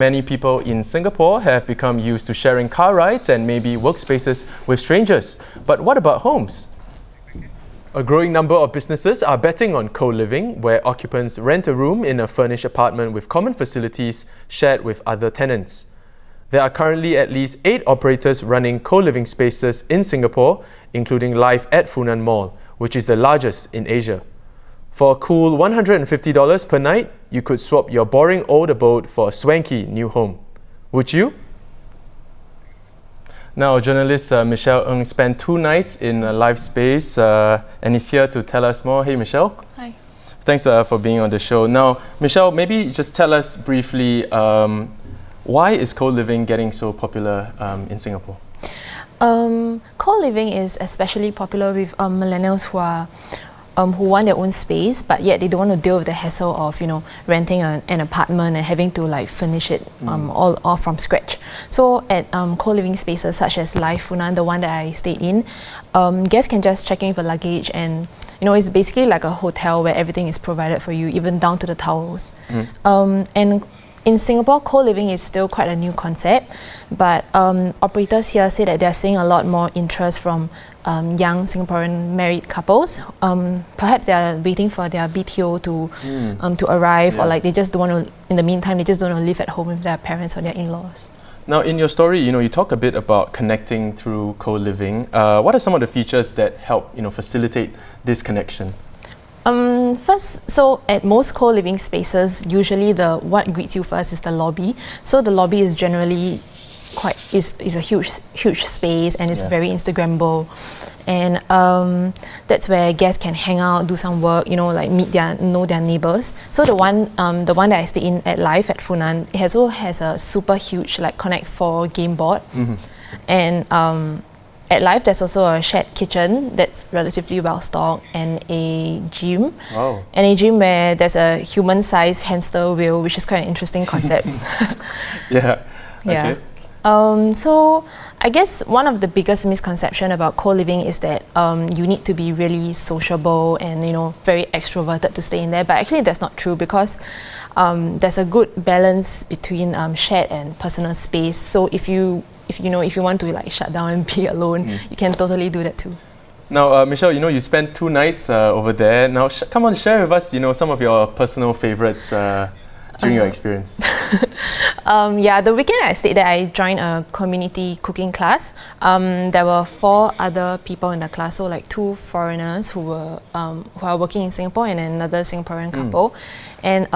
Many people in Singapore have become used to sharing car rides and maybe workspaces with strangers. But what about homes? A growing number of businesses are betting on co-living, where occupants rent a room in a furnished apartment with common facilities shared with other tenants. There are currently at least 8 operators running co-living spaces in Singapore, including Live at Funan Mall, which is the largest in Asia. For a cool $150 per night, you could swap your boring old abode for a swanky new home. Would you? Now, journalist Michelle Ng spent 2 nights in a Live space and is here to tell us more. Hey, Michelle. Hi. Thanks for being on the show. Now, Michelle, maybe just tell us briefly, why is co-living getting so popular in Singapore? Co-living is especially popular with millennials who want their own space, but yet they don't want to deal with the hassle of renting an apartment and having to furnish it all from scratch. So at co-living spaces such as Live Funan, the one that I stayed in, guests can just check in with a luggage, and it's basically like a hotel where everything is provided for you, even down to the towels. And in Singapore, co-living is still quite a new concept, but operators here say that they're seeing a lot more interest from young Singaporean married couples. Perhaps they are waiting for their BTO to arrive, or they just don't want to, in the meantime, they just don't want to live at home with their parents or their in-laws. Now, in your story, you talk a bit about connecting through co-living. What are some of the features that help, facilitate this connection? First, so at most co-living spaces, usually what greets you first is the lobby. So the lobby is generally is a huge space, and it's very Instagrammable, and that's where guests can hang out, do some work, know their neighbors. So the one that I stayed in at Live at Funan, it also has a super huge Connect 4 game board, and at Live, there's also a shared kitchen that's relatively well stocked, and a gym. Wow. And a gym where there's a human-sized hamster wheel, which is quite an interesting concept. Yeah. Yeah. Okay. So I guess one of the biggest misconceptions about co-living is that you need to be really sociable and very extroverted to stay in there. But actually, that's not true, because there's a good balance between shared and personal space. So if you want to shut down and be alone, you can totally do that too. Now, Michelle, you spent 2 nights over there. Now, come on, share with us, some of your personal favorites during your experience. Yeah, the weekend I stayed there, I joined a community cooking class. There were 4 other people in the class, so 2 foreigners who are working in Singapore, and another Singaporean couple. And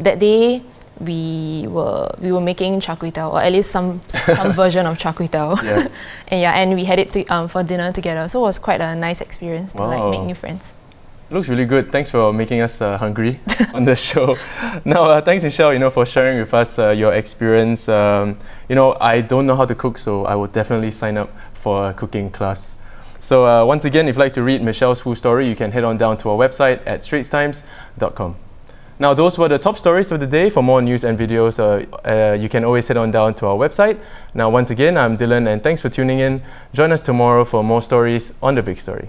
that day, we were making char kway teow, or at least some version of char kway teow. Yeah. and we had it for dinner together. So it was quite a nice experience to make new friends. Looks really good. Thanks for making us hungry on the show. Now, thanks, Michelle, for sharing with us your experience. I don't know how to cook, so I will definitely sign up for a cooking class. So once again, if you'd like to read Michelle's full story, you can head on down to our website at straitstimes.com. Now, those were the top stories of the day. For more news and videos, you can always head on down to our website. Now, once again, I'm Dylan, and thanks for tuning in. Join us tomorrow for more stories on The Big Story.